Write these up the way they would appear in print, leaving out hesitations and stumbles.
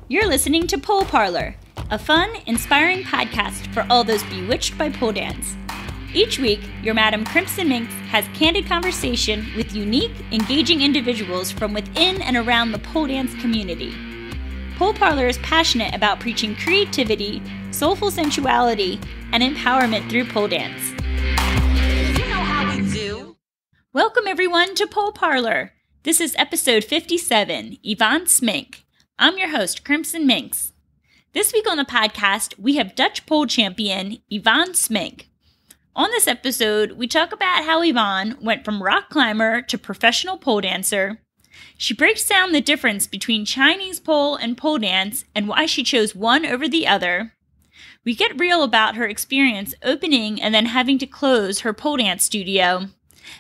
You're listening to Pole Parlour, a fun, inspiring podcast for all those bewitched by pole dance. Each week, your Madam Crimson Minxxx has candid conversation with unique, engaging individuals from within and around the pole dance community. Pole Parlour is passionate about preaching creativity, soulful sensuality, and empowerment through pole dance. You know how we do. Welcome everyone to Pole Parlour. This is episode 57, Yvonne Smink. I'm your host, Crimson Minxxx. This week on the podcast, we have Dutch pole champion Yvonne Smink. On this episode, we talk about how Yvonne went from rock climber to professional pole dancer. She breaks down the difference between Chinese pole and pole dance and why she chose one over the other. We get real about her experience opening and then having to close her pole dance studio.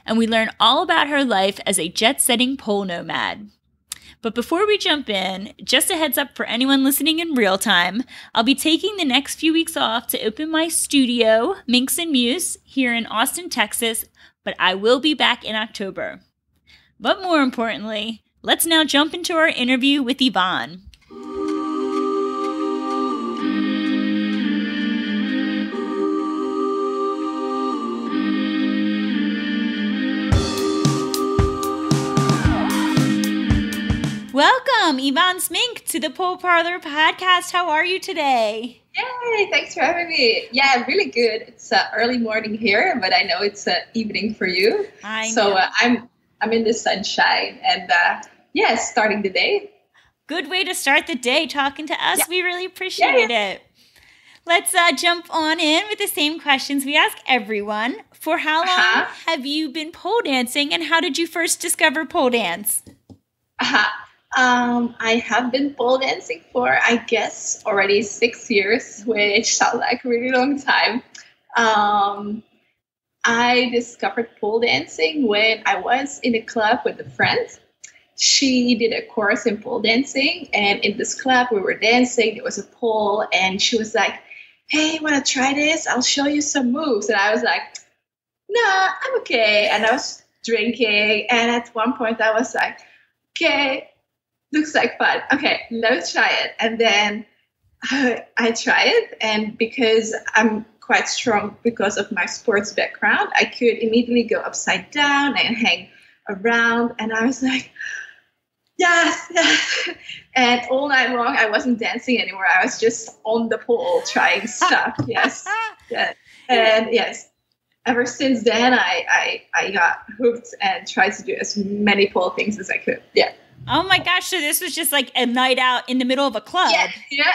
And we learn all about her life as a jet-setting pole nomad. But before we jump in, just a heads up for anyone listening in real time, I'll be taking the next few weeks off to open my studio, Minxxx and Muse, here in Austin, Texas, but I will be back in October. But more importantly, let's now jump into our interview with Yvonne. Welcome, Yvonne Smink, to the Pole Parlour podcast. How are you today? Yay, thanks for having me. Yeah, really good. It's early morning here, but I know it's evening for you. I know. So I'm in the sunshine and starting the day. Good way to start the day talking to us. Yeah. We really appreciate it. Let's jump on in with the same questions we ask everyone. For how long have you been pole dancing, and how did you first discover pole dance? I have been pole dancing for, I guess, already 6 years, which sounds like a really long time. I discovered pole dancing when I was in a club with a friend. She did a course in pole dancing, and in this club we were dancing. There was a pole, and she was like, "Hey, want to try this? I'll show you some moves." And I was like, "Nah, I'm okay." And I was drinking, and at one point I was like, "Okay, looks like fun. Okay, let's try it." And then I tried it, and because I'm quite strong because of my sports background, I could immediately go upside down and hang around, and I was like, yes. And all night long, I wasn't dancing anymore. I was just on the pole trying stuff. Yes. And yes, ever since then, I got hooked and tried to do as many pole things as I could. Yeah. Oh my gosh, so this was just like a night out in the middle of a club. Yeah.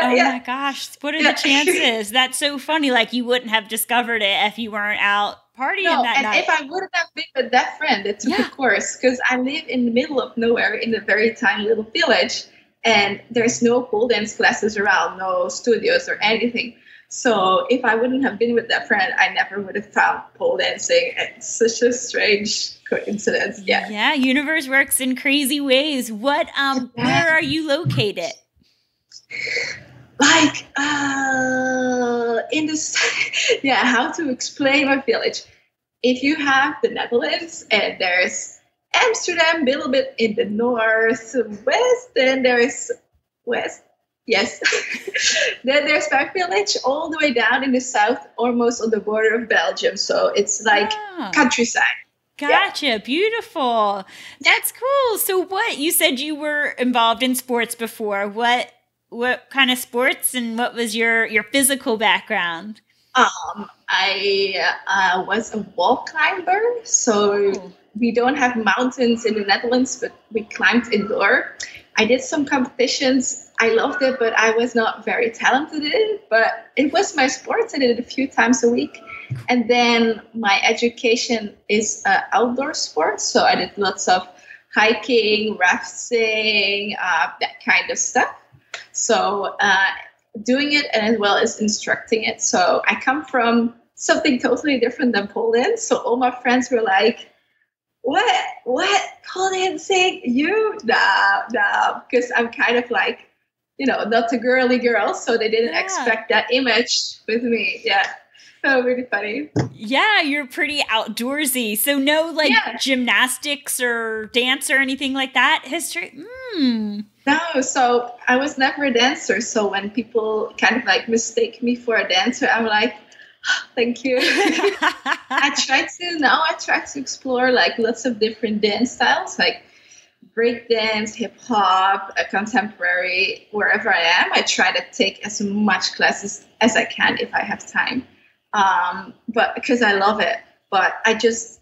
Oh my gosh, what are the chances? That's so funny. Like, you wouldn't have discovered it if you weren't out partying that night. And if I wouldn't have been with that friend that took the course, because I live in the middle of nowhere in a very tiny little village, and there's no pole dance classes around, no studios or anything. So if I wouldn't have been with that friend, I never would have found pole dancing. It's such a strange coincidence. Yeah, universe works in crazy ways. What where are you located? Like in this how to explain my village. If you have the Netherlands and there's Amsterdam, a little bit in the northwest, then there's west. Yes. Then there's my village all the way down in the south, almost on the border of Belgium. So it's like countryside. Gotcha. Yeah. Beautiful. That's cool. So you said you were involved in sports before. What kind of sports, and what was your physical background? I was a wall climber. So we don't have mountains in the Netherlands, but we climbed indoor. I did some competitions. I loved it, but I was not very talented in it. But it was my sport. I did it a few times a week. And then my education is outdoor sports. So I did lots of hiking, rafting, that kind of stuff. So doing it as well as instructing it. So I come from something totally different than pole dance. So all my friends were like, what? Pole dancing? You? No. Because I'm kind of like, not a girly girl. So they didn't expect that image with me. Yeah. Oh, really funny. Yeah, you're pretty outdoorsy. So no like Yeah. gymnastics or dance or anything like that history? No, so I was never a dancer. So when people kind of like mistake me for a dancer, I'm like, thank you. I try to explore like lots of different dance styles, like break dance, hip hop, contemporary, wherever I am. I try to take as much classes as I can if I have time. But because I love it, but dance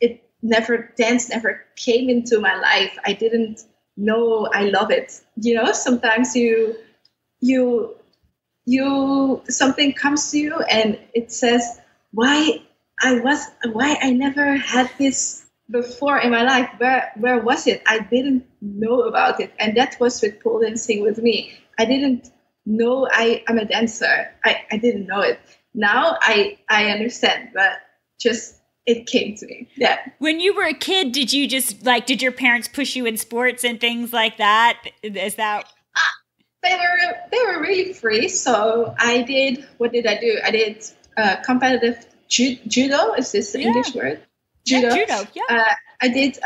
never came into my life. I didn't know I love it. Sometimes you something comes to you and it says, why I never had this before in my life. Where was it? I didn't know about it. And that was with pole dancing with me. I didn't know I'm a dancer. I didn't know it. Now I understand, but just it came to me. Yeah. When you were a kid, did you just did your parents push you in sports and things like that? Is that they were really free. So what did I do? I did competitive judo. Is this the English word? Judo. Yeah, judo. Yeah. I did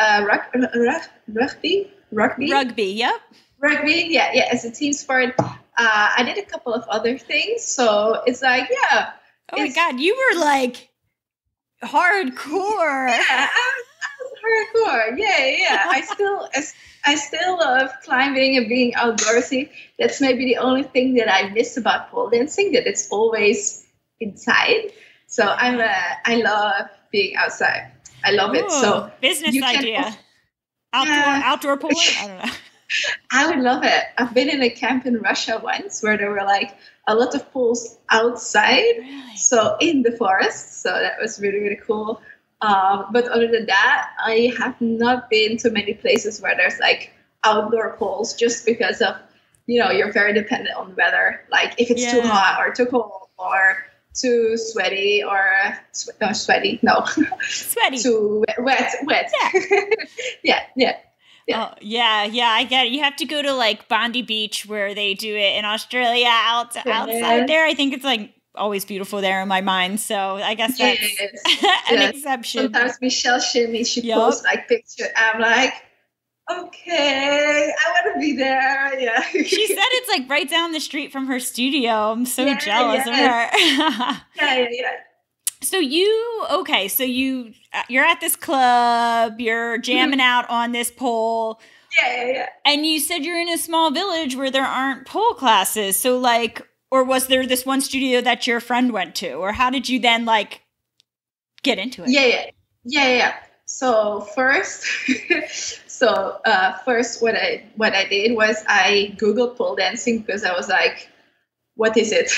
rugby. Rugby. Yep. Rugby. Yeah. As a team sport. I did a couple of other things. So it's like, yeah. Oh my God, you were like hardcore. Yeah, I was hardcore. Yeah. I still love climbing and being outdoorsy. That's maybe the only thing that I miss about pole dancing, that it's always inside. So I love being outside. I love it. So business idea. Outdoor pole. I don't know. I would love it. I've been in a camp in Russia once where there were like a lot of poles outside, really? So in the forest. So that was really, really cool. But other than that, I have not been to many places where there's like outdoor poles, just because of, you're very dependent on the weather. Like if it's too hot or too cold or too sweaty or sweaty. Too wet. Yeah. Oh, yeah, I get it. You have to go to like Bondi Beach where they do it in Australia outside there. I think it's like always beautiful there in my mind. So I guess that's an exception. Sometimes Michelle Shimmy, she posts like pictures. I'm like, okay, I want to be there. Yeah. She said it's like right down the street from her studio. I'm so jealous of her. Yeah. So you're at this club, you're jamming out on this pole. Yeah. And you said you're in a small village where there aren't pole classes. So or was there this one studio that your friend went to? Or how did you then get into it? Yeah. So first, what I did was I Googled pole dancing because I was like, what is it?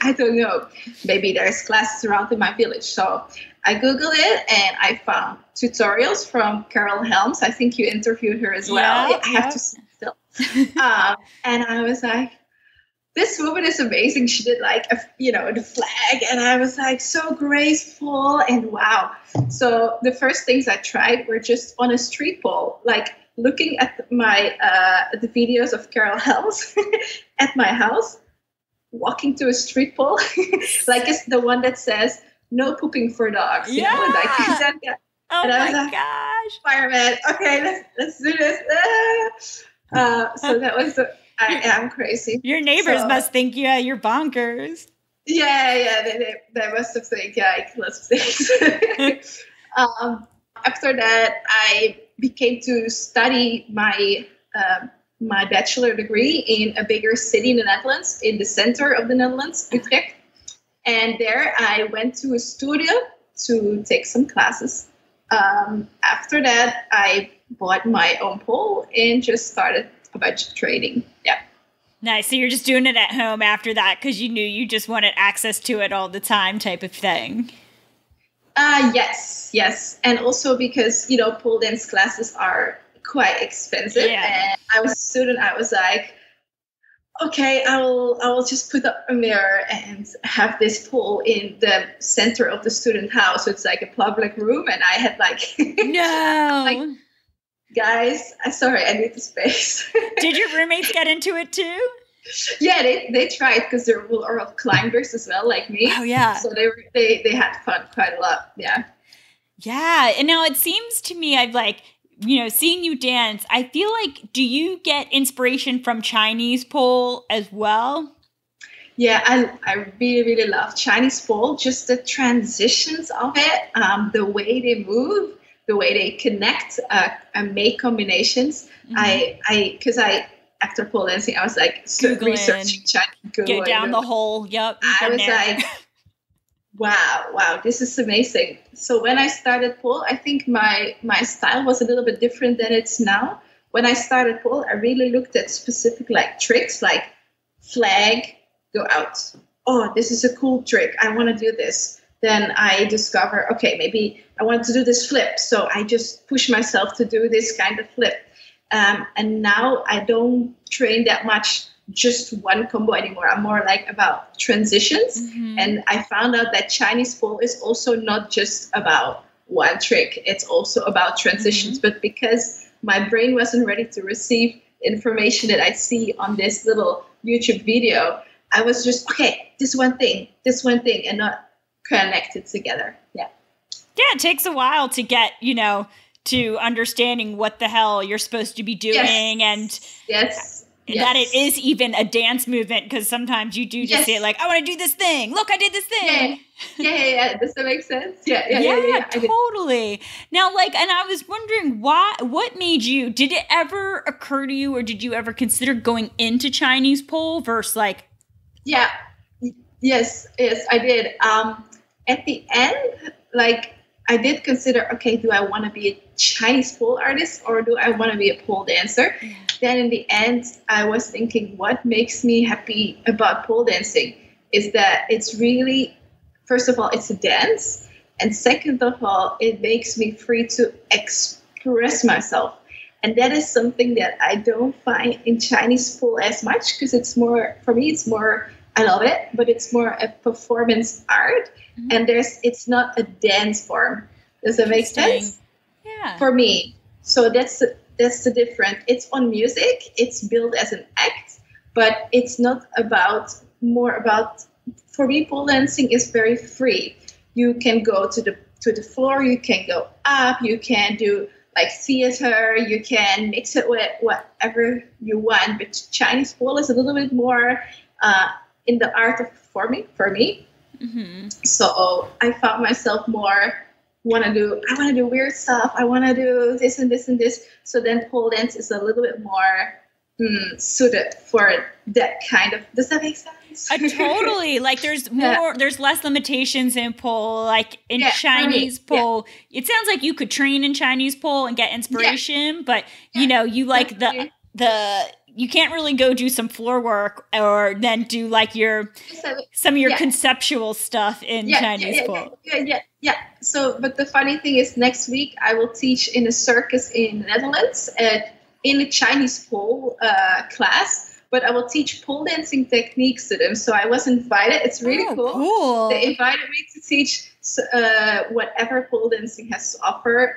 I don't know. Maybe there's classes around in my village. So I Googled it and I found tutorials from Carol Helms. I think you interviewed her as well. I have to see still. And I was like, this woman is amazing. She did the flag, and I was like so graceful and wow. So the first things I tried were just on a street pole, like looking at my the videos of Carol Helms at my house. Walking to a street pole, like it's the one that says "No pooping for dogs." Yeah. Oh and I was my gosh! Fireman. Okay, let's do this. So that was. I am crazy. Your neighbors must think you're bonkers. Yeah. They must have think I lots of things. After that, I became to study my bachelor degree in a bigger city in the Netherlands, in the center of the Netherlands, Utrecht. And there I went to a studio to take some classes. After that, I bought my own pole and just started a bunch of training. Yeah. Nice. So you're just doing it at home after that because you knew you just wanted access to it all the time type of thing. Yes. And also because, pole dance classes are quite expensive. Yeah. And I was a student. I was like, okay, I will just put up a mirror and have this pole in the center of the student house. So it's like a public room. And I had no. Guys, I'm sorry, I need the space. Did your roommates get into it too? Yeah, they tried because they're all climbers as well, like me. Oh yeah. So they had fun quite a lot. Yeah. Yeah. And now it seems to me I've like, seeing you dance, I feel like, do you get inspiration from Chinese pole as well? Yeah, I really, really love Chinese pole, just the transitions of it, the way they move, the way they connect and make combinations. Because after pole dancing, I was like researching Chinese, get down the hole. Yep. I was like, wow, this is amazing. So when I started pole, I think my style was a little bit different than it's now. When I started pole, I really looked at specific like tricks, like flag, go out. Oh, this is a cool trick. I want to do this. Then I discover, okay, maybe I want to do this flip. So I just push myself to do this kind of flip. And now I don't train that much just one combo anymore. I'm more like about transitions. And I found out that Chinese pole is also not just about one trick. It's also about transitions. But because my brain wasn't ready to receive information that I see on this little YouTube video, I was just, okay, this one thing, and not connect it together. Yeah. Yeah, it takes a while to get, to understanding what the hell you're supposed to be doing and that it is even a dance movement, because sometimes you do just say like, I want to do this thing. Look, I did this thing. Yeah. Does that make sense? Yeah. Totally. Now, like, and I was wondering what made you, did it ever occur to you, or did you ever consider going into Chinese pole versus like, yeah. Yes, I did. At the end, like, I did consider, okay, do I want to be a Chinese pole artist or do I want to be a pole dancer? Yeah. Then in the end, I was thinking, what makes me happy about pole dancing is that it's really, first of all, it's a dance. And second of all, it makes me free to express myself. And that is something that I don't find in Chinese pole as much, because it's more, for me, it's more, I love it, but it's more a performance art. And it's not a dance form. Does that make sense? Yeah. For me. So that's the difference. It's on music. It's built as an act, but it's not about, for me, pole dancing is very free. You can go to the floor, you can go up, you can do like theater, you can mix it with whatever you want. But Chinese pole is a little bit more in the art of performing for me. So I found myself more I want to do weird stuff. I want to do this and this and this. So then pole dance is a little bit more suited for that kind of. Does that make sense? Totally. Like there's more, there's less limitations in pole. Like in Chinese pole, it sounds like you could train in Chinese pole and get inspiration, but you like you can't really go do some floor work or then do like some of your conceptual stuff in Chinese pole. Yeah. So, but the funny thing is, next week I will teach in a circus in the Netherlands in a Chinese pole class. But I will teach pole dancing techniques to them. So I was invited. It's really cool. They invited me to teach whatever pole dancing has to offer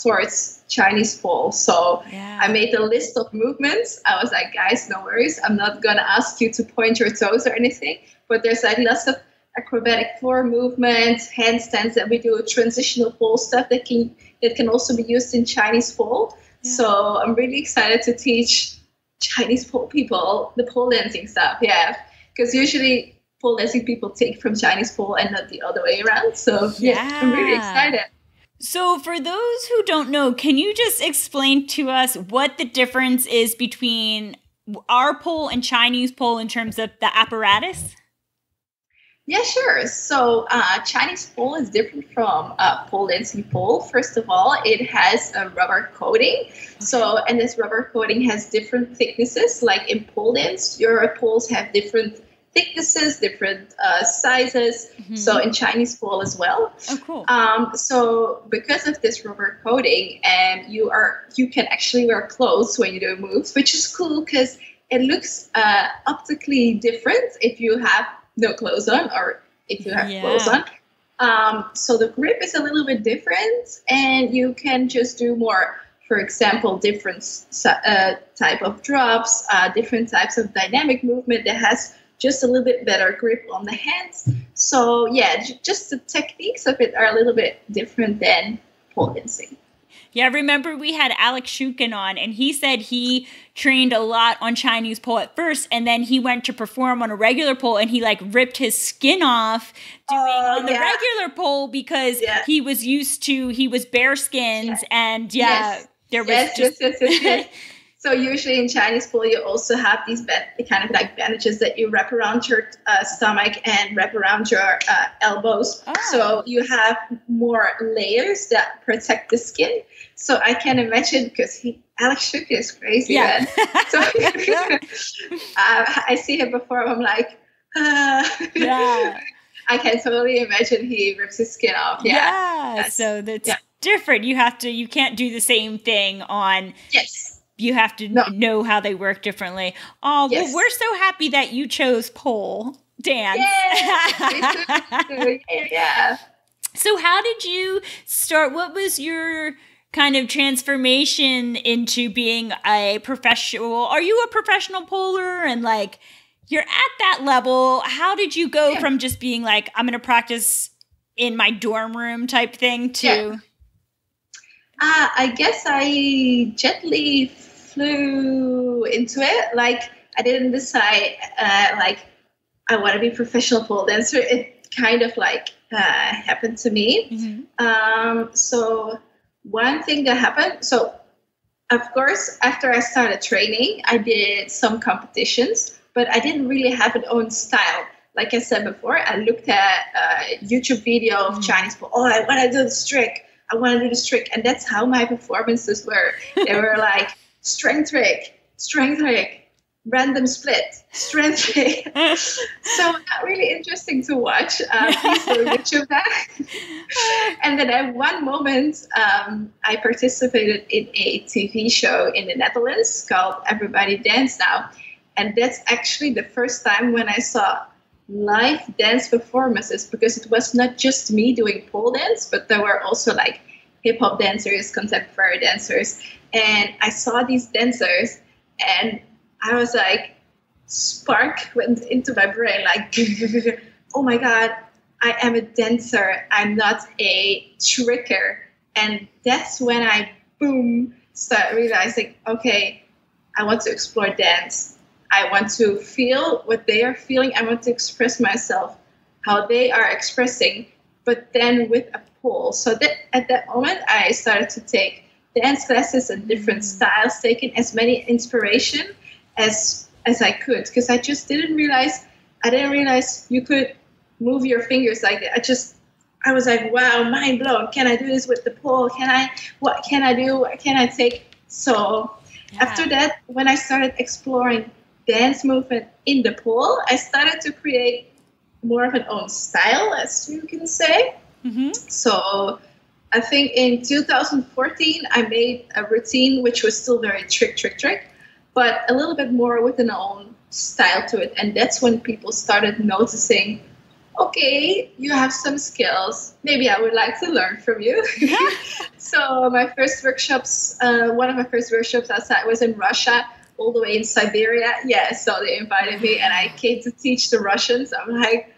towards Chinese pole. So I made a list of movements. I was like, guys, no worries. I'm not going to ask you to point your toes or anything. But there's like lots of acrobatic floor movements, handstands that we do, transitional pole stuff that can also be used in Chinese pole. Yeah. So I'm really excited to teach Chinese pole people the pole dancing stuff, because usually pole dancing people take from Chinese pole and not the other way around. So I'm really excited. So for those who don't know, can you just explain to us what the difference is between our pole and Chinese pole in terms of the apparatus? Yeah, sure. So Chinese pole is different from pole dancing pole. First of all, it has a rubber coating. So, and this rubber coating has different thicknesses. Like in pole dance, your poles have different thicknesses, different sizes. So in Chinese pole as well. Oh, cool. So because of this rubber coating, you can actually wear clothes when you do moves, which is cool because it looks optically different if you have no clothes on or if you have clothes on. So the grip is a little bit different and you can just do more for example, different type of drops, different types of dynamic movement that has just a little bit better grip on the hands. So yeah, just the techniques of it are a little bit different than pole dancing. Yeah, I remember we had Alex Shukin on, and he said he trained a lot on Chinese pole at first, and then he went to perform on a regular pole, and he like ripped his skin off doing on the regular pole because he was used to, he was bare skins, and there was yes. So usually in Chinese pole, you also have these kind of like bandages that you wrap around your stomach and wrap around your elbows. Oh. So you have more layers that protect the skin. So I can imagine, because Alex Shukin is crazy, man. So I see him before, I'm like, I can totally imagine he rips his skin off. Yeah. So that's different. You can't do the same thing on. Yes. You have to know how they work differently. Oh, well, we're so happy that you chose pole dance. Yeah. So how did you start? What was your kind of transformation into being a professional? Are you a professional poler? And like, you're at that level. How did you go from just being like, I'm going to practice in my dorm room type thing to... Yeah. I guess I gently flew into it. Like, I didn't decide, like, I want to be a professional pole dancer. It kind of, like, happened to me. Mm-hmm. So one thing that happened, so, of course, after I started training, I did some competitions, but I didn't really have an own style. Like I said before, I looked at a YouTube video of Chinese pole. Oh, I want to do this trick. I want to do this trick. And that's how my performances were. They were like strength trick, random split, strength trick. So not really interesting to watch. Please go to YouTube that. And then at one moment, I participated in a TV show in the Netherlands called Everybody Dance Now. And that's actually the first time when I saw live dance performances, because it was not just me doing pole dance, but there were also like hip hop dancers, contemporary dancers, and I saw these dancers, and I was like, spark went into my brain, like, oh my god, I am a dancer, I'm not a tricker. And that's when I started realizing, okay, I want to explore dance. I want to feel what they are feeling. I want to express myself how they are expressing, but then with a pole. So that at that moment, I started to take dance classes and different styles, taking as many inspiration as I could, because I just didn't realize you could move your fingers like that. I was like, wow, mind blown. Can I do this with the pole? What can I do? What can I take? So after that, when I started exploring dance movement in the pole, I started to create more of an own style, as you can say. Mm-hmm. So I think in 2014, I made a routine which was still very trick, but a little bit more with an own style to it. And that's when people started noticing, okay, you have some skills. Maybe I would like to learn from you. So my first workshops, one of my first workshops outside was in Russia, all the way in Siberia. Yeah, so they invited me, and I came to teach the Russians. I'm like,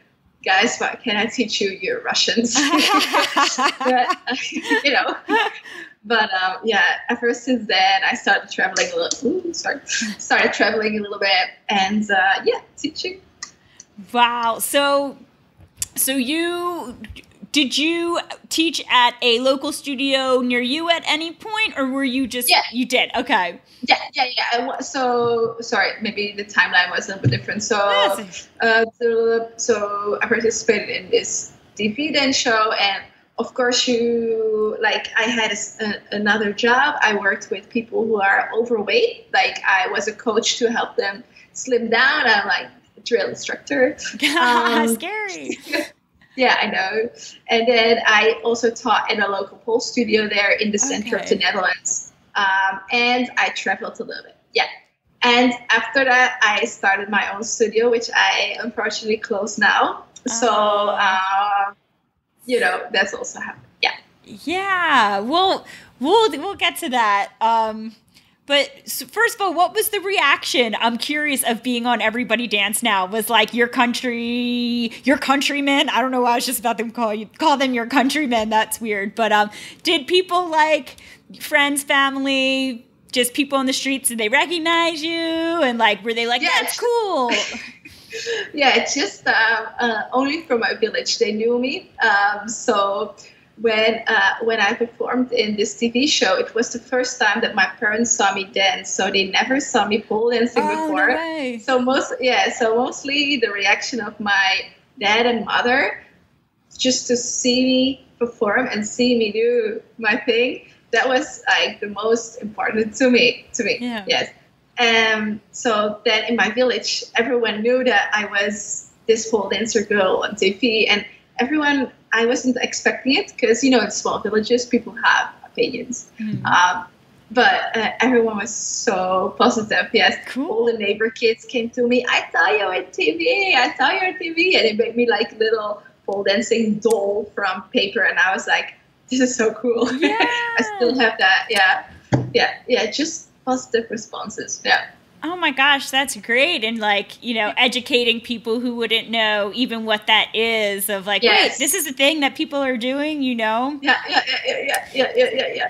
guys, what can I teach you? You're Russians. But, ever since then, I started traveling a little. Started traveling a little bit, and teaching. Wow. So did you teach at a local studio near you at any point, or were you just? Yeah. You did. Okay. Yeah. So sorry, maybe the timeline was a little bit different. So, so I participated in this TV dance show, and of course, I had another job. I worked with people who are overweight. Like, I was a coach to help them slim down. I'm like a drill instructor. Scary. Yeah, I know. And then I also taught in a local pole studio there in the center of the Netherlands. And I traveled a little bit. Yeah. And after that, I started my own studio, which I unfortunately closed now. So, that's also happened. Yeah. Yeah. Well, We'll get to that. But first of all, what was the reaction? I'm curious of being on Everybody Dance Now. Was like your countrymen? I don't know why I was just about to call them your countrymen. That's weird. But did people like friends, family, just people on the streets? Did they recognize you? And like, were they like, that's cool? Yeah, it's just only from my village they knew me. So when I performed in this TV show, it was the first time that my parents saw me dance. So they never saw me pole dancing before. No way. So mostly the reaction of my dad and mother, just to see me perform and see me do my thing, that was like the most important to me. Yeah. Yes. So then in my village, everyone knew that I was this pole dancer girl on TV, and everyone, I wasn't expecting it because, you know, in small villages, people have opinions. But everyone was so positive. Yes. Cool. All the neighbor kids came to me. I saw you on TV. And it made me like little pole dancing doll from paper. And I was like, this is so cool. Yeah. I still have that. Yeah. Just positive responses. Yeah. Oh my gosh, that's great. And like, you know, educating people who wouldn't know even what that is, of like, wait, this is a thing that people are doing, you know? Yeah.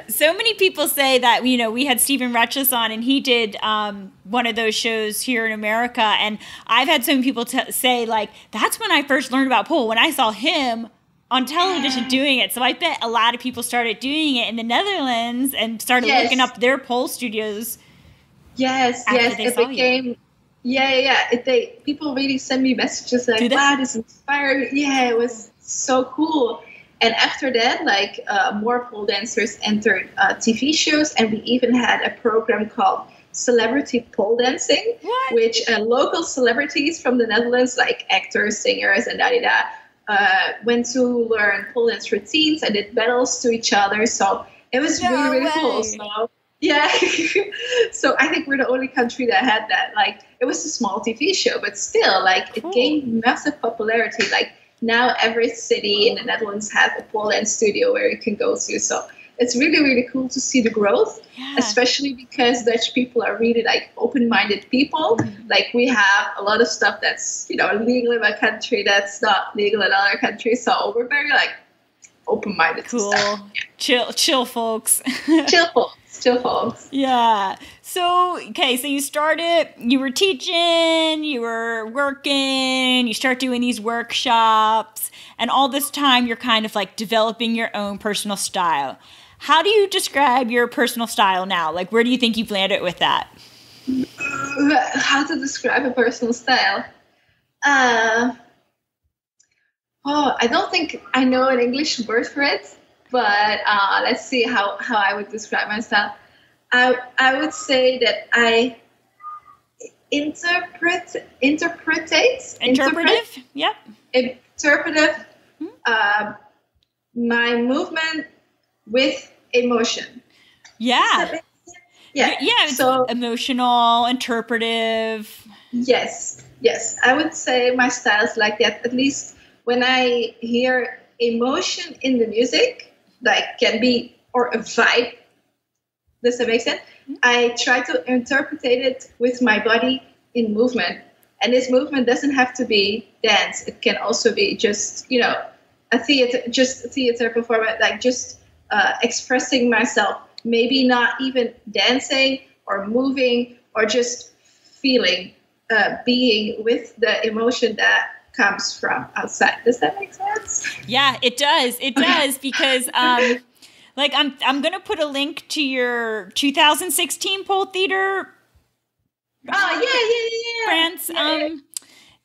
So many people say that, you know, we had Stephen Retches on and he did one of those shows here in America. And I've had some people say like, that's when I first learned about pole, when I saw him on television doing it. So I bet a lot of people started doing it in the Netherlands and started looking up their pole studios. Yes, it became, people really send me messages like, wow, this inspired me. Yeah, it was so cool. And after that, like more pole dancers entered TV shows, and we even had a program called Celebrity Pole Dancing, which local celebrities from the Netherlands, like actors, singers, and went to learn pole dance routines and did battles to each other. So it was really cool. So yeah. So I think we're the only country that had that. Like, it was a small TV show, but still, like, it gained massive popularity. Like, now every city in the Netherlands has a pole dance studio where you can go to. So it's really cool to see the growth, especially because Dutch people are really, like, open-minded people. Like, we have a lot of stuff that's, you know, legal in my country that's not legal in other countries. So we're very, like, open-minded. Cool. Chill folks. Chill folks. Yeah. So, okay, so you were teaching, you were working, you start doing these workshops, and all this time you're kind of like developing your own personal style. How do you describe your personal style now? Like, where do you think you've landed with that? How to describe a personal style? I don't think I know an English word for it. But let's see how I would describe myself. I would say that I interpretive. Yep. Interpretive. My movement with emotion. Yeah. Yeah. It's so emotional, interpretive. Yes. I would say my style is like that. At least when I hear emotion in the music, like can be, or a vibe, does that make sense? I try to interpret it with my body in movement. And this movement doesn't have to be dance. It can also be just, you know, a theater performance, like just expressing myself. Maybe not even dancing or moving, or just feeling, being with the emotion that comes from outside. Does that make sense? Yeah, it does. It does, because like I'm gonna put a link to your 2016 pole theater. Oh France.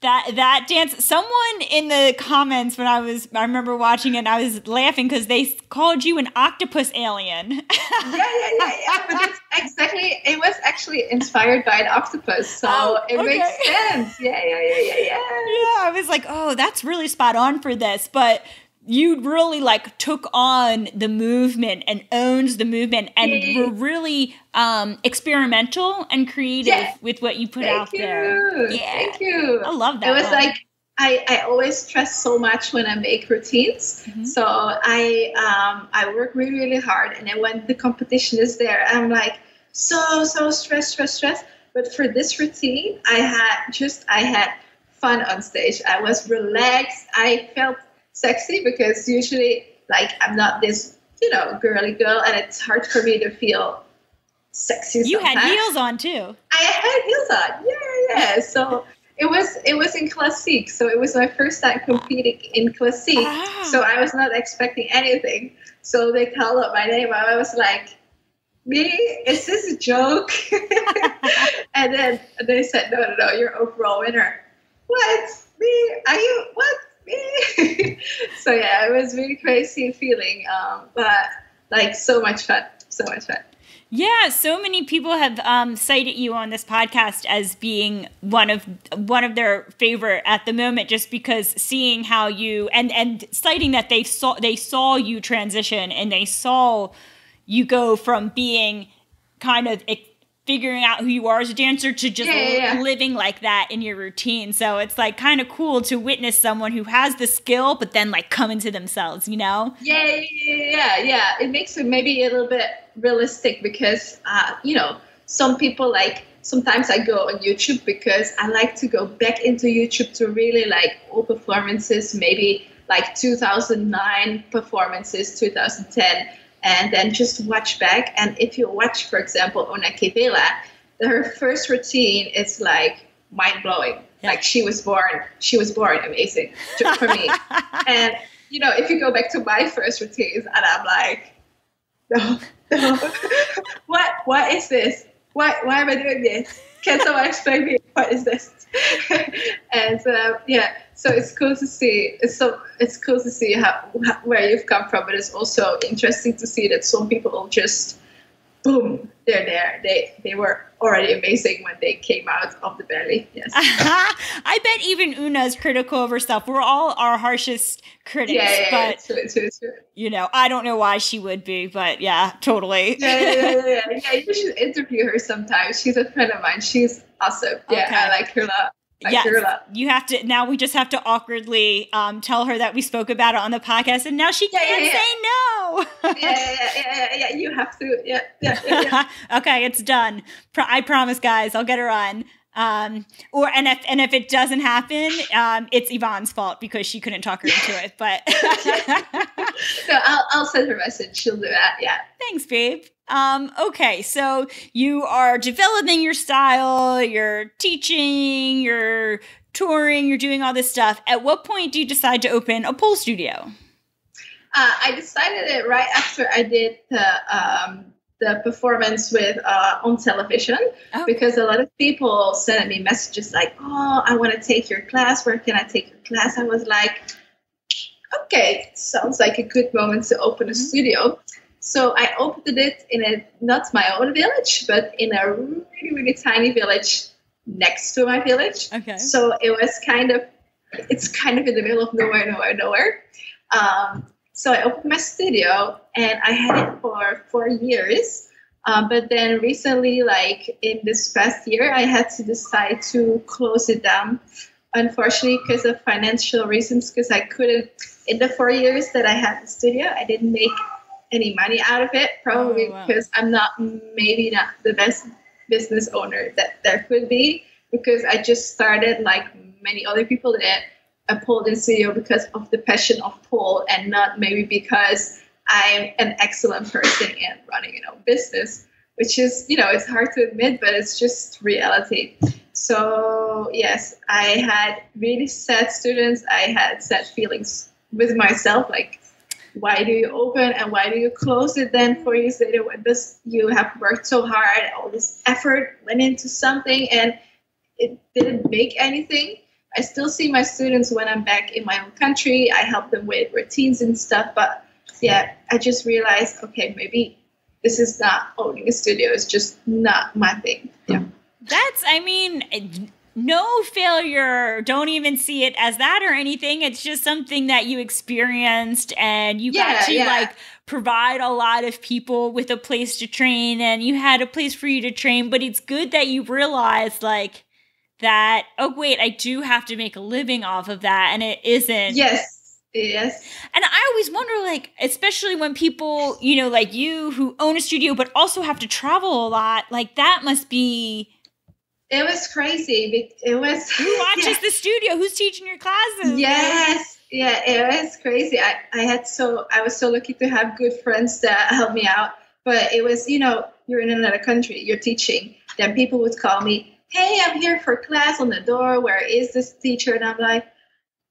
That dance. Someone in the comments when I remember watching it, and I was laughing because they called you an octopus alien. Yeah. But that's exactly. It was actually inspired by an octopus, so it makes sense. Yeah. Yeah, I was like, oh, that's really spot on for this, but you really like took on the movement and owned the movement, and were really experimental and creative with what you put out there. Yeah. Thank you. I love that. It was like I always stress so much when I make routines. So I work really, really hard. And then when the competition is there, I'm like so stressed. But for this routine, I had fun on stage. I was relaxed. I felt sexy because usually, like, I'm not this, girly girl, and it's hard for me to feel sexy. You sometimes. had heels on too. I had heels on. Yeah. So it was in classique. So it was my first time competing in classique. Ah. So I was not expecting anything. So they called up my name. And I was like, me? Is this a joke? And then they said, no, you're overall winner. What? Me? Are you? What? Me? So yeah, it was really crazy feeling. But like so much fun. Yeah, so many people have cited you on this podcast as being one of their favorite at the moment, just because seeing how you and citing that they saw you transition, and they saw you go from being kind of figuring out who you are as a dancer to just living like that in your routine. So it's like kind of cool to witness someone who has the skill, but then like come into themselves, Yeah. It makes it maybe a little bit realistic because, some people like, sometimes I go on YouTube because I like to go back into YouTube to really like old performances, maybe like 2009 performances, 2010. And then just watch back. And if you watch, for example, Ona Kevela, her first routine is like mind-blowing. Yeah. Like she was born amazing for me. And, if you go back to my first routines, and I'm like, no. What is this? Why am I doing this? Can someone explain me what is this? And so it's cool to see. It's cool to see where you've come from, but it's also interesting to see that some people just boom, they're there. They were already amazing when they came out of the belly. Yes. I bet even Una's critical of herself. We're all our harshest critics, but true. I don't know why she would be, but yeah, totally. Yeah. You should interview her sometime. She's a friend of mine. She's awesome. Yeah, okay. I like her a lot. You have to. Now we just have to awkwardly tell her that we spoke about it on the podcast, and now she can't say no. Yeah. You have to. Yeah. Okay, it's done. I promise, guys. I'll get her on. And if it doesn't happen, it's Yvonne's fault because she couldn't talk her into it. But so I'll send her a message. She'll do that. Yeah. Thanks, babe. Okay, so you are developing your style, you're teaching, you're touring, you're doing all this stuff. At what point do you decide to open a pole studio? I decided it right after I did the performance with on television, because a lot of people sent me messages like, "Oh, I want to take your class. Where can I take your class?" I was like, "Okay, sounds like a good moment to open a studio." So I opened it in not my own village, but in a really, really tiny village next to my village. Okay. So it's kind of in the middle of nowhere. So I opened my studio and I had it for 4 years. But then recently, like in this past year, I had to decide to close it down, unfortunately, because of financial reasons, because I couldn't, in the 4 years that I had the studio, I didn't make any money out of it, probably because I'm maybe not the best business owner that there could be, because I just started like many other people did a pole dance studio because of the passion of pole, and not maybe because I'm an excellent person in running business, which is, it's hard to admit, but it's just reality. So yes, I had really sad students. I had sad feelings with myself, like, why do you open and why do you close it then 4 years later when you have worked so hard, all this effort went into something and it didn't make anything? I still see my students when I'm back in my own country. I help them with routines and stuff. But yeah, I just realized, okay, maybe this is not owning a studio. It's just not my thing. Yeah. No failure. Don't even see it as that or anything. It's just something that you experienced, and you got to provide a lot of people with a place to train, and you had a place for you to train. But it's good that you realized, like, that, oh, wait, I do have to make a living off of that. And it isn't. Yes. Yes. And I always wonder, like, especially when people, you know, like you who own a studio, but also have to travel a lot, like that must be. It was crazy. It was. Who watches the studio? Who's teaching your classes? Yes. Yeah, it was crazy. I was so lucky to have good friends that helped me out. But it was, you know, you're in another country, you're teaching. Then people would call me, hey, I'm here for class on the door. Where is this teacher? And I'm like,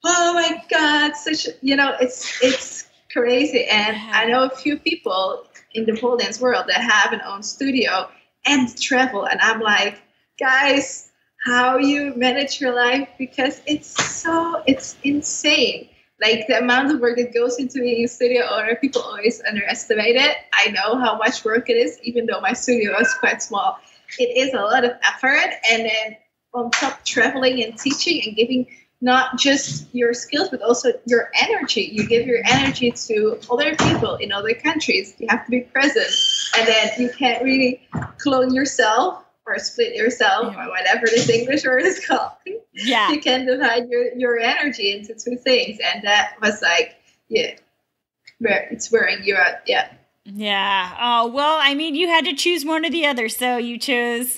oh my God, it's crazy. And I know a few people in the pole dance world that have an own studio and travel. And I'm like, guys, how you manage your life? Because it's insane. Like the amount of work that goes into being a studio owner, people always underestimate it. I know how much work it is, even though my studio is quite small. It is a lot of effort. And then on top, traveling and teaching and giving not just your skills, but also your energy. You give your energy to other people in other countries. You have to be present. And then you can't really clone yourself or split yourself or whatever this English word is called. Yeah. You can divide your energy into two things. And that was like, yeah, it's wearing you out. Yeah. Yeah. Oh, well, I mean, you had to choose one or the other. So you chose...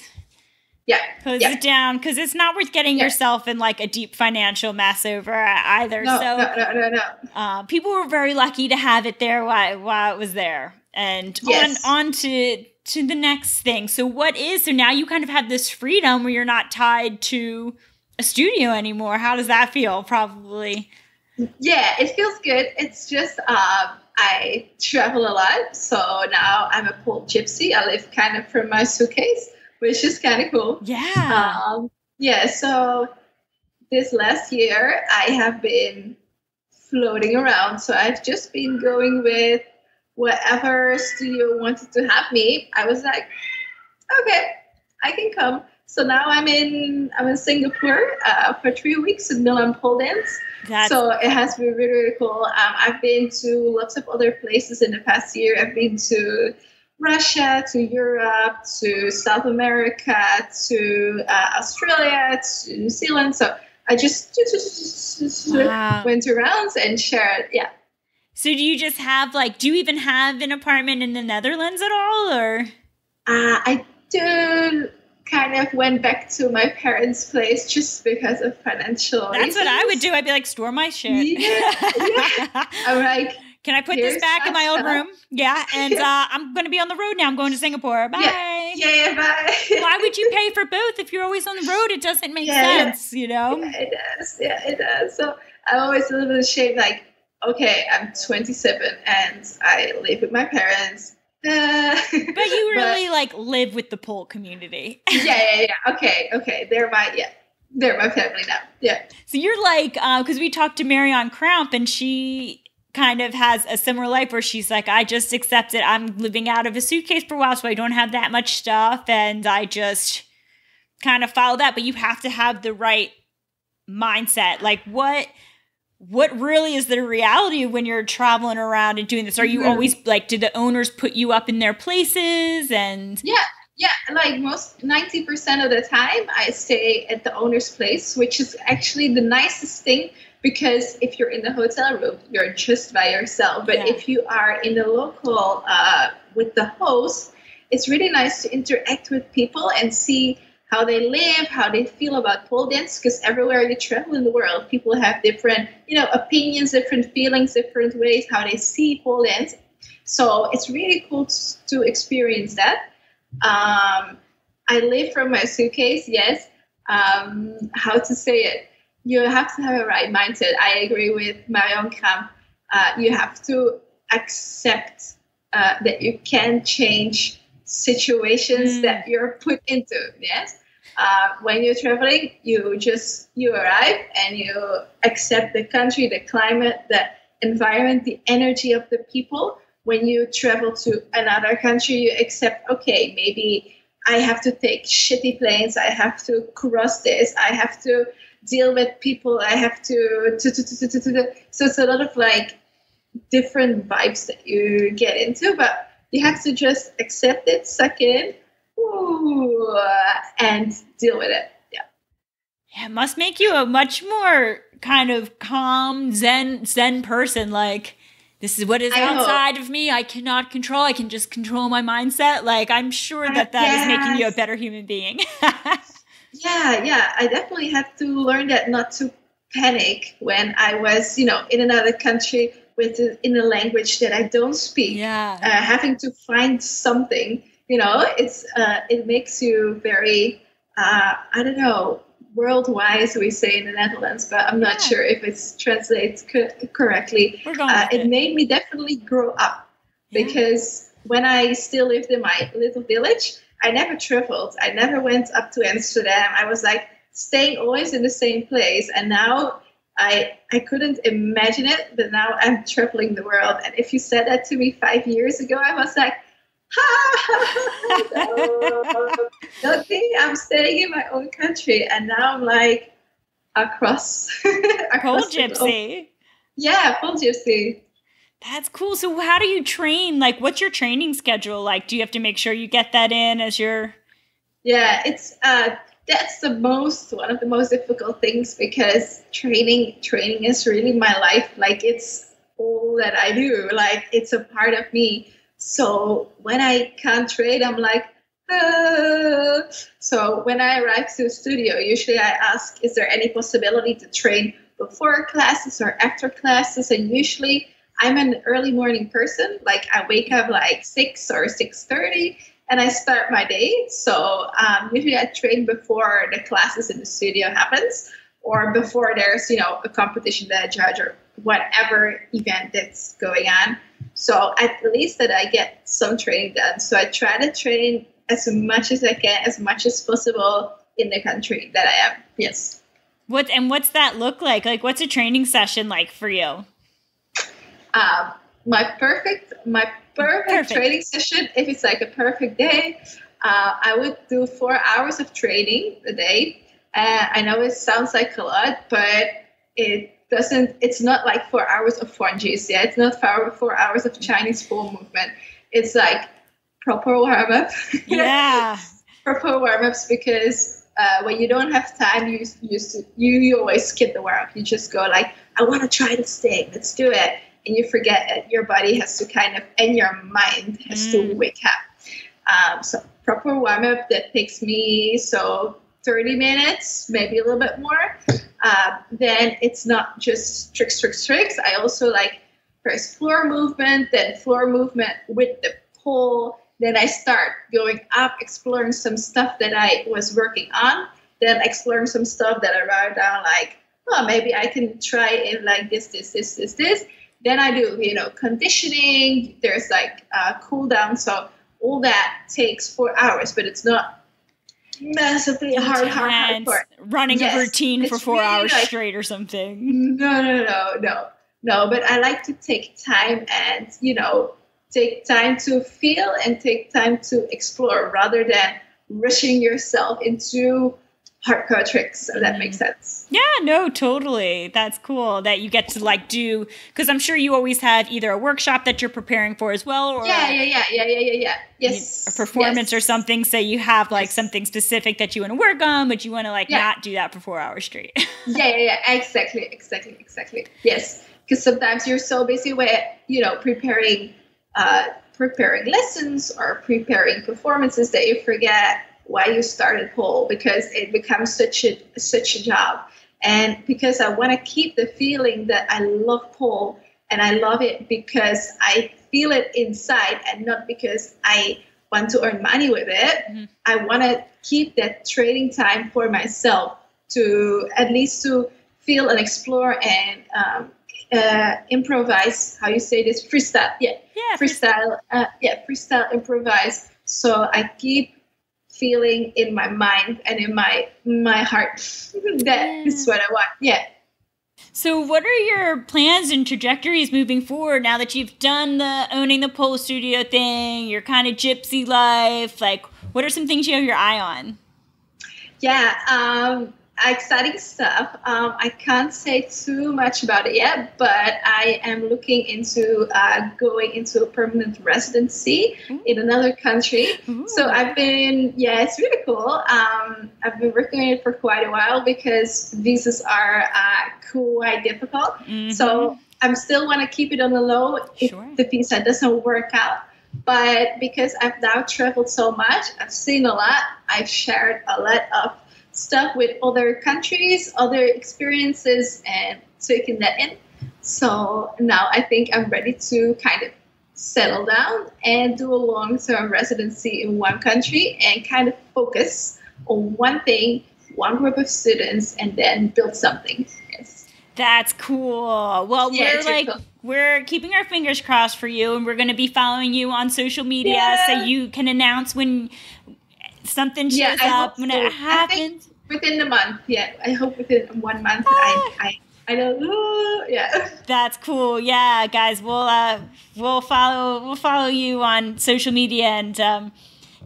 Close it down, because it's not worth getting yourself in like a deep financial mess over either. No. People were very lucky to have it there while it was there. And on to the next thing. So now you kind of have this freedom where you're not tied to a studio anymore. How does that feel? Probably. Yeah, it feels good. It's just I travel a lot, so now I'm a pole gypsy. I live kind of from my suitcase, which is kind of cool. Yeah. So this last year, I have been floating around. So I've just been going with whatever studio wanted to have me. I was like, okay, I can come. So now I'm in Singapore for 3 weeks in Milan pole dance. So it has been really, really cool. I've been to lots of other places in the past year. I've been to Russia, to Europe, to South America, to Australia, to New Zealand. So I just went around and shared. Yeah. So do you just have do you even have an apartment in the Netherlands at all, or? I do kind of went back to my parents' place just because of financial reasons. That's what I would do. I'd be like, store my shit. Yeah. I'm like, can I put this back in my old room? Yeah. And I'm going to be on the road now. I'm going to Singapore. Bye. Yeah, bye. Why would you pay for both if you're always on the road? It doesn't make sense, you know? Yeah, it does. Yeah, it does. So I'm always a little bit ashamed, like, okay, I'm 27 and I live with my parents. But you really live with the pole community. Yeah. Okay. They're my family now. Yeah. So you're because we talked to Mary on Cramp, and she kind of has a similar life where she's like, I just accept it. I'm living out of a suitcase for a while, so I don't have that much stuff, and I just kind of follow that. But you have to have the right mindset. Like, what really is the reality when you're traveling around and doing this? Are you always do the owners put you up in their places? And yeah, like most 90% of the time I stay at the owner's place, which is actually the nicest thing, because if you're in the hotel room, you're just by yourself. But if you are in the local with the host, it's really nice to interact with people and see how they live, how they feel about pole dance, because everywhere you travel in the world, people have different, opinions, different feelings, different ways how they see pole dance. So it's really cool to experience that. I live from my suitcase, yes. How to say it? You have to have a right mindset. I agree with Marion Kramp. You have to accept that you can change situations that you're put into, yes? When you're traveling, you arrive and you accept the country, the climate, the environment, the energy of the people. When you travel to another country, you accept, okay, maybe I have to take shitty planes, I have to cross this, I have to deal with people, I have to. So it's a lot of different vibes that you get into, but you have to just accept it, suck in, and deal with it. Yeah. Yeah, it must make you a much more kind of calm, zen person. Like, this is what is outside of me. I cannot control. I can just control my mindset. Like, I'm sure that is making you a better human being. Yeah. I definitely had to learn that not to panic when I was, in another country in a language that I don't speak. Yeah. Having to find something, it makes you very, I don't know, worldwide, we say in the Netherlands, but I'm not sure if it's translates correctly. It made me definitely grow up because when I still lived in my little village, I never traveled. I never went up to Amsterdam. I was like staying always in the same place. And now I couldn't imagine it, but now I'm traveling the world. And if you said that to me 5 years ago, I was like, okay, I'm staying in my own country. And now I'm like across Pole gypsy. Yeah, pole gypsy. That's cool. So how do you train? Like, what's your training schedule like? Do you have to make sure you get that in as your... Yeah, it's that's one of the most difficult things because training is really my life. Like, it's all that I do. Like, it's a part of me. So when I can't train, I'm like, ah. So when I arrive to the studio, usually I ask, is there any possibility to train before classes or after classes? And usually I'm an early morning person. Like, I wake up like 6 or 6:30 and I start my day. So usually I train before the classes in the studio happens or before there's, a competition that I judge or whatever event that's going on. So at least that I get some training done. So I try to train as much as I can, as much as possible in the country that I am. Yes. What's that look like? Like, what's a training session like for you? My perfect training session, if it's like a perfect day, I would do 4 hours of training a day. I know it sounds like a lot, but it's not like 4 hours of fungies. Yeah, it's not 4 hours of Chinese full movement. It's like proper warm-up. Yeah. Proper warm-ups because when you don't have time, you always skip the warm-up. You just go like, I want to try this thing. Let's do it. And you forget that your body has to and your mind has to wake up. So proper warm-up that takes me 30 minutes, maybe a little bit more. Then it's not just tricks. I also like first floor movement, then floor movement with the pole. Then I start going up, exploring some stuff that I was working on, then exploring some stuff that I wrote down like, oh, maybe I can try it like this. Then I do, conditioning. There's like cool down. So all that takes 4 hours, but it's not massively hard. Running a routine for 4 hours straight or something. No. But I like to take time and, take time to feel and take time to explore rather than rushing yourself into hardcore tricks. So that makes sense. Yeah, no, totally. That's cool that you get to like do, because I'm sure you always have either a workshop that you're preparing for as well, or yeah. Yes, a performance or something. So you have like something specific that you want to work on, but you want to not do that for 4 hours straight. Yeah, exactly. Yes, because sometimes you're so busy with preparing lessons or preparing performances that you forget why you started pole, because it becomes such a job. And because I want to keep the feeling that I love pole and I love it because I feel it inside and not because I want to earn money with it. Mm-hmm. I want to keep that training time for myself to at least to feel and explore and improvise. How you say this? Freestyle. Yeah. Freestyle. Freestyle, improvise. So I keep feeling in my mind and in my heart that is what I want. Yeah. So what are your plans and trajectories moving forward now that you've done the owning the pole studio thing, your kind of gypsy life? Like, what are some things you have your eye on? Yeah, exciting stuff. I can't say too much about it yet, but I am looking into going into a permanent residency in another country. Ooh. So it's really cool. I've been working on it for quite a while because visas are quite difficult. Mm-hmm. So I still want to keep it on the low if the visa doesn't work out. But because I've now traveled so much, I've seen a lot, I've shared a lot of stuff with other countries, other experiences, and taking that in. So now I think I'm ready to kind of settle down and do a long-term residency in one country and kind of focus on one thing, one group of students, and then build something. Yes. That's cool. Well, we're keeping our fingers crossed for you, and we're going to be following you on social media so you can announce when something shows up, when it happens. I think within the month. Yeah, I hope within 1 month. I know. Yeah. That's cool. Yeah, guys, we'll follow you on social media, and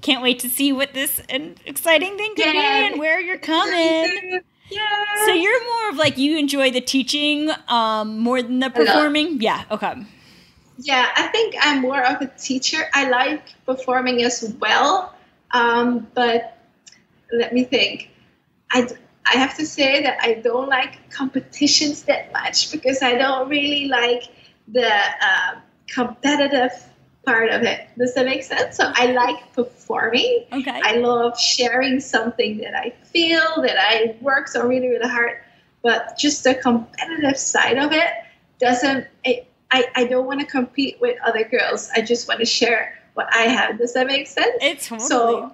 can't wait to see what this exciting thing can be and where you're coming. Yeah. So you're more of like, you enjoy the teaching more than the performing? Yeah, okay. Yeah, I think I'm more of a teacher. I like performing as well, but let me think. I have to say that I don't like competitions that much because I don't really like the competitive part of it. Does that make sense? So I like performing. Okay. I love sharing something that I feel, that I work so really, really hard. But just the competitive side of it I don't want to compete with other girls. I just want to share what I have. Does that make sense? It's totally. So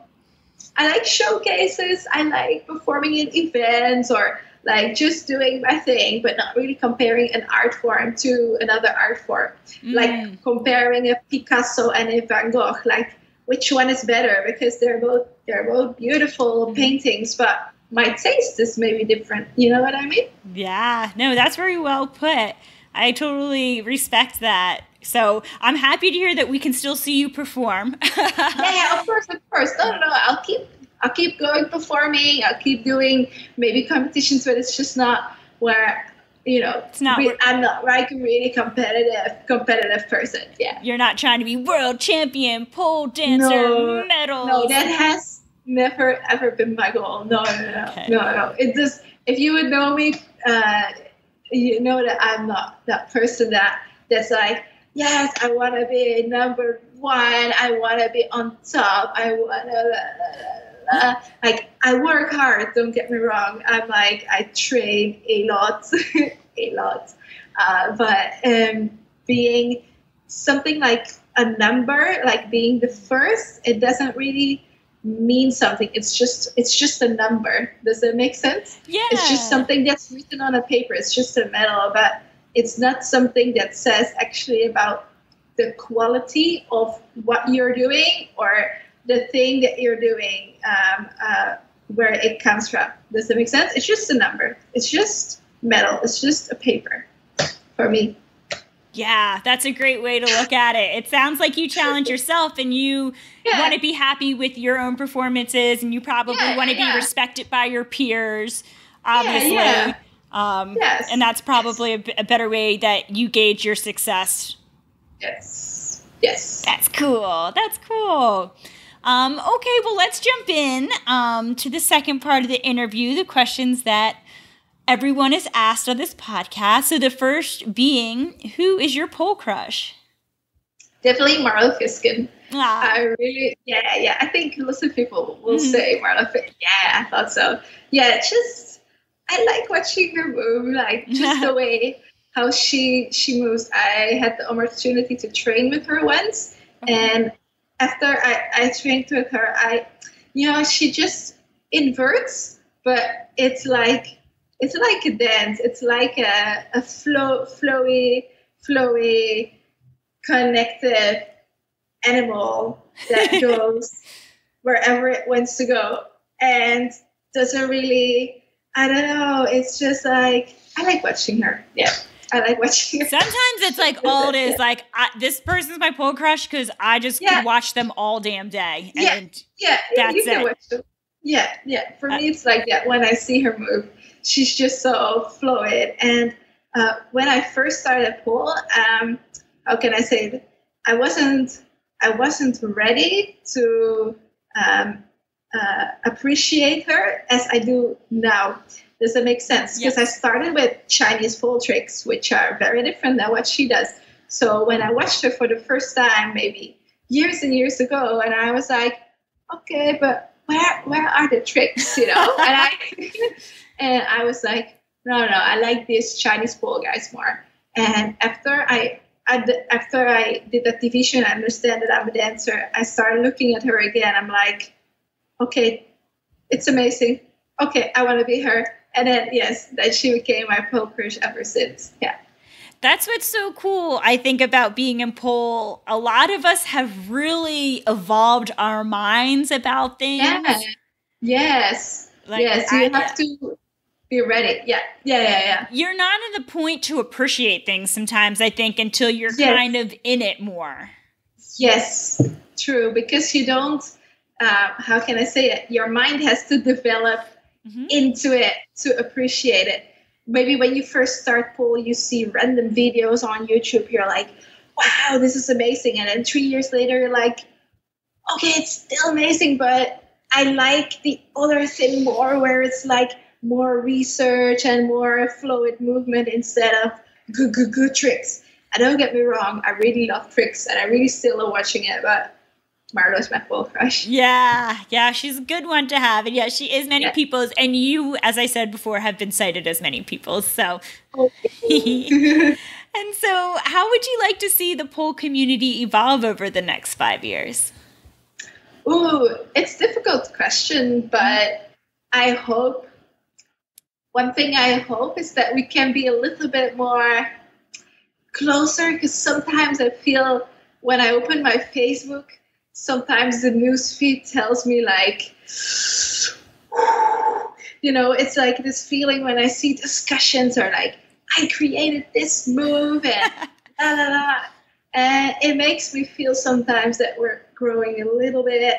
I like showcases. I like performing in events or like just doing my thing, but not really comparing an art form to another art form. Like comparing a Picasso and a Van Gogh, like which one is better? Because they're both beautiful paintings, but my taste is maybe different. You know what I mean? Yeah. No, that's very well put. I totally respect that. So I'm happy to hear that we can still see you perform. Yeah, of course. No. I'll keep going performing. I'll keep doing maybe competitions, but it's just not where, it's not. I'm not like a really competitive person. Yeah. You're not trying to be world champion, pole dancer, medals. No, that has never ever been my goal. No. Okay. No. It just, if you would know me, you know that I'm not that person that's like, yes, I want to be number one. I want to be on top. I want to, like, I work hard. Don't get me wrong. I train a lot, but being something like a number, like being the first, it doesn't really mean something. It's just a number. Does that make sense? Yeah. It's just something that's written on a paper. It's just a medal, but it's not something that says actually about the quality of what you're doing or the thing that you're doing, where it comes from. Does that make sense? It's just a number. It's just metal. It's just a paper for me. Yeah, that's a great way to look at it. It sounds like you challenge yourself and you want to be happy with your own performances, and you probably want to be respected by your peers, obviously. Yes. And that's probably a better way that you gauge your success. Yes. That's cool. Okay, well, let's jump in to the second part of the interview, the questions that everyone is asked on this podcast. So the first being, who is your pole crush? Definitely Marla Fiskin. I really, I think lots of people will say Marla Fiskin. Yeah, I thought so. Yeah, I like watching her move, like just the way how she moves. I had the opportunity to train with her once, and after I trained with her, she just inverts, but it's like a dance. It's like a flowy, connected animal that goes wherever it wants to go and doesn't really, I don't know. It's just like, I like watching her. Yeah. I like watching her. Sometimes it's like all it is. Like, this person's my pole crush because I just could watch them all damn day. And that's it. Watch them. Yeah. For me, it's like that. When I see her move, she's just so fluid. And when I first started pole, how can I say it? I wasn't ready to appreciate her as I do now. Does that make sense? Because I started with Chinese pole tricks, which are very different than what she does. So when I watched her for the first time, maybe years and years ago, and I was like, okay, but where are the tricks, and I was like, no, I like these Chinese pole guys more. And after I did that TV show and I understand that I'm a dancer, I started looking at her again. I'm like, okay, it's amazing. Okay, I want to be her. And then, that she became my pole crush ever since. Yeah. That's what's so cool, I think, about being in pole. A lot of us have really evolved our minds about things. Yeah. Yes. You have to be ready. Yeah. You're not at the point to appreciate things sometimes, I think, until you're kind of in it more. Yes, true. Because you don't, how can I say it? Your mind has to develop into it to appreciate it. Maybe when you first start pole, you see random videos on YouTube. You're like, wow, this is amazing. And then 3 years later, you're like, okay, it's still amazing, but I like the other thing more, where it's like more research and more fluid movement instead of good tricks. And don't get me wrong, I really love tricks and I really still love watching it, but Marlo's my pole crush. Yeah, she's a good one to have. And she is many people's. And you, as I said before, have been cited as many people's. So, and so how would you like to see the pole community evolve over the next 5 years? Ooh, it's a difficult question, but one thing I hope is that we can be a little bit more closer, because sometimes I feel when I open my Facebook, sometimes the news feed tells me like, it's like this feeling when I see discussions or like, I created this move and la la la. And it makes me feel sometimes that we're growing a little bit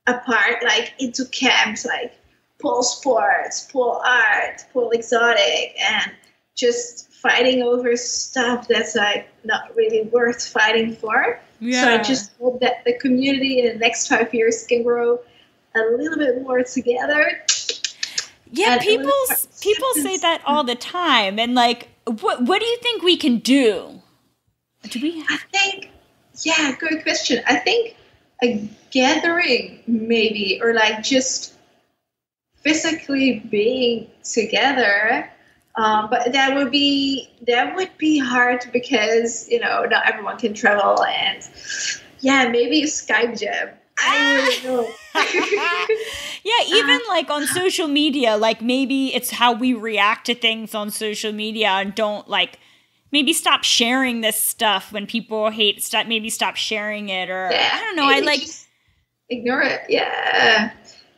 apart, like into camps, like pole sports, pole art, pole exotic, and just fighting over stuff that's like not really worth fighting for. So I just hope that the community in the next 5 years can grow a little bit more together. Yeah, people say that all the time. And like, what do you think we can do? I think, good question. I think a gathering maybe, or like just physically being together. But that would be hard because, not everyone can travel, and maybe a Skype jam. I don't know. Even like on social media, like maybe it's how we react to things on social media, and don't like maybe stop sharing this stuff when people hate stuff. Maybe stop sharing it, or I don't know. I like ignore it. Yeah,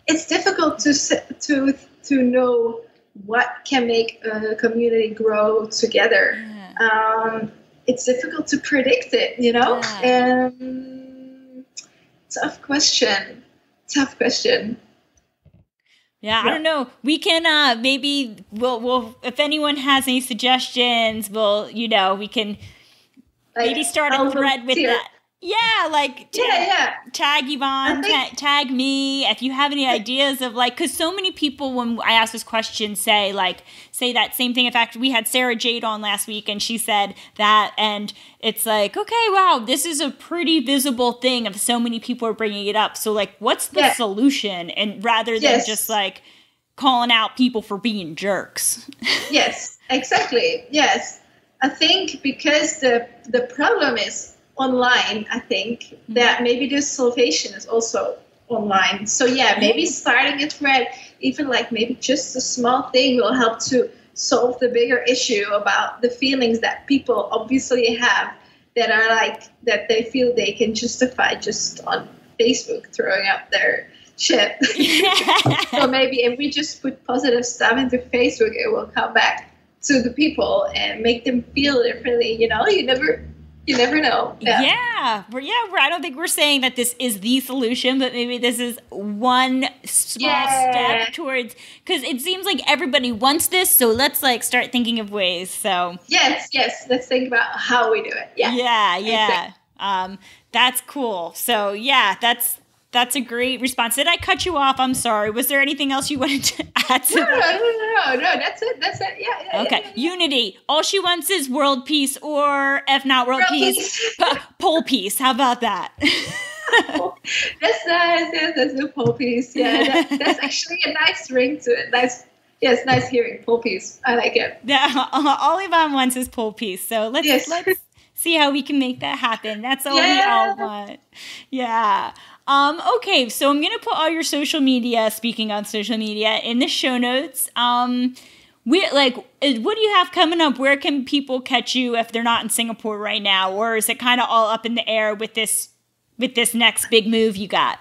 it's difficult to know what can make a community grow together. It's difficult to predict it, Tough question. I don't know. We can maybe we'll if anyone has any suggestions, we can maybe start a thread with that. Tag Yvonne, tag me if you have any ideas of like, because so many people when I ask this question say that same thing. In fact, we had Sarah Jade on last week and she said that, and it's like, okay, wow, this is a pretty visible thing if so many people are bringing it up. So like, what's the solution? And rather than just like calling out people for being jerks. Yes, exactly. Yes. I think because the problem is online, I think that maybe the salvation is also online. So maybe starting a thread, even like maybe just a small thing, will help to solve the bigger issue about the feelings that people obviously have that are like, that they feel they can justify just on Facebook throwing up their shit. So maybe if we just put positive stuff into Facebook, it will come back to the people and make them feel differently. You You never know. I don't think we're saying that this is the solution, but maybe this is one small step towards, because it seems like everybody wants this, so let's like start thinking of ways. So yes, let's think about how we do it. That's cool. So yeah, that's a great response. Did I cut you off? I'm sorry. Was there anything else you wanted to add to that? No. That's it. Yeah. Okay. Yeah. Unity. All she wants is world peace, or if not world peace, pole peace. How about that? That's nice. Yes, that's the pole piece. Yeah, that's actually a nice ring to it. Nice. Yes, nice hearing. Pole piece. I like it. Yeah. All Yvonne wants is pole piece. So let's see how we can make that happen. That's all we all want. Yeah. Okay, so I'm gonna put all your social media, speaking on social media, in the show notes. What do you have coming up? Where can people catch you if they're not in Singapore right now, or is it kind of all up in the air with this next big move you got?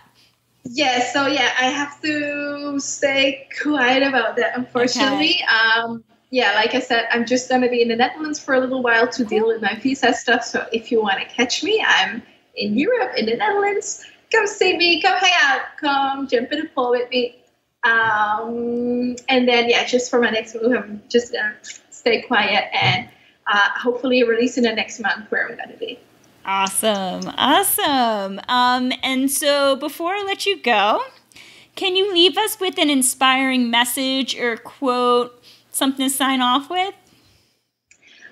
Yeah, so I have to stay quiet about that, unfortunately. Okay. Like I said, I'm just gonna be in the Netherlands for a little while to deal with my visa stuff. So if you want to catch me, I'm in Europe, in the Netherlands. Come see me, come hang out, come jump in the pool with me. And then, just for my next move, I'm just going to stay quiet and hopefully release in the next month where I'm going to be. Awesome. And so before I let you go, can you leave us with an inspiring message or quote, something to sign off with?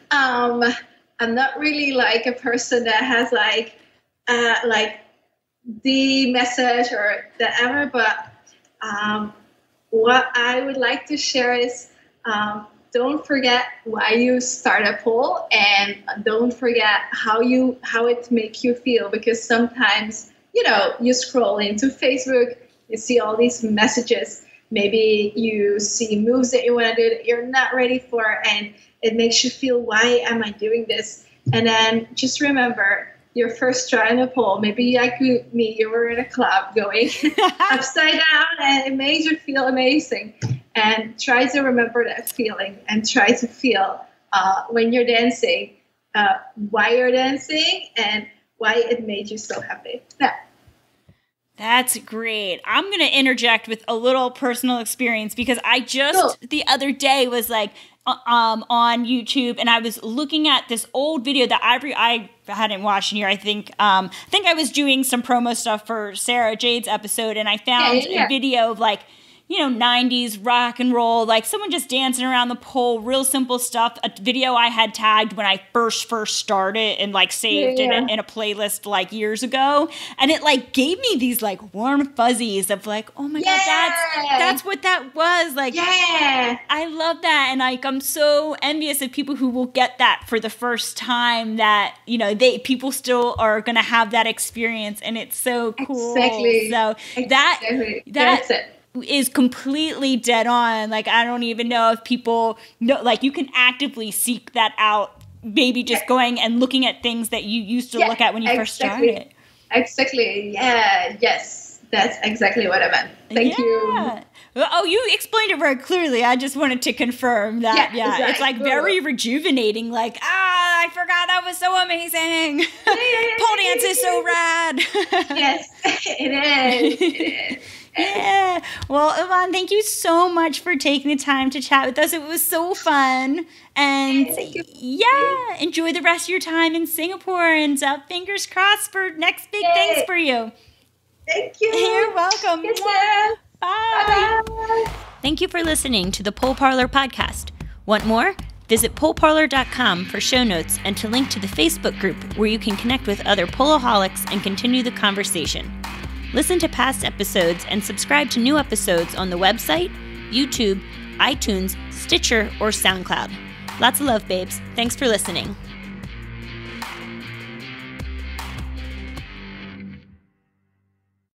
I'm not really like a person that has like the message or whatever, but what I would like to share is don't forget why you start a poll, and don't forget how it makes you feel, because sometimes you scroll into Facebook, you see all these messages, maybe you see moves that you want to do that you're not ready for, and it makes you feel, why am I doing this? And then just remember, your first try on a pole, maybe like me, you were in a club going upside down, and it made you feel amazing. And try to remember that feeling, and try to feel when you're dancing, why you're dancing and why it made you so happy. Yeah. That's great. I'm going to interject with a little personal experience, because I just the other day was like on YouTube, and I was looking at this old video that I hadn't watched in a year. I think I was doing some promo stuff for Sarah Jade's episode, and I found a video of like 90s rock and roll, like someone just dancing around the pole, real simple stuff. A video I had tagged when I first started and like saved in a playlist like years ago. And it like gave me these like warm fuzzies of like, oh my God, that's what that was. Like, I love that. And like, I'm so envious of people who will get that for the first time, that, people still are going to have that experience. And it's so cool. Exactly. So that's it. Is completely dead on. Like, I don't even know if people know, like, you can actively seek that out, maybe just going and looking at things that you used to look at when you first started. Exactly. Yeah. Yes. That's exactly what I meant. Thank you. Oh, you explained it very clearly. I just wanted to confirm that. Yeah. Exactly. It's like very rejuvenating. Like, I forgot that was so amazing. Pole dance is so rad. Yes, it is. Yeah. Well, Yvonne, thank you so much for taking the time to chat with us. It was so fun. And enjoy the rest of your time in Singapore, and fingers crossed for next big things for you. Thank you. You're welcome. Bye. Bye. Thank you for listening to the Pole Parlour podcast. Want more? Visit poleparlour.com for show notes and to link to the Facebook group where you can connect with other poloholics and continue the conversation. Listen to past episodes and subscribe to new episodes on the website, YouTube, iTunes, Stitcher, or SoundCloud. Lots of love, babes. Thanks for listening.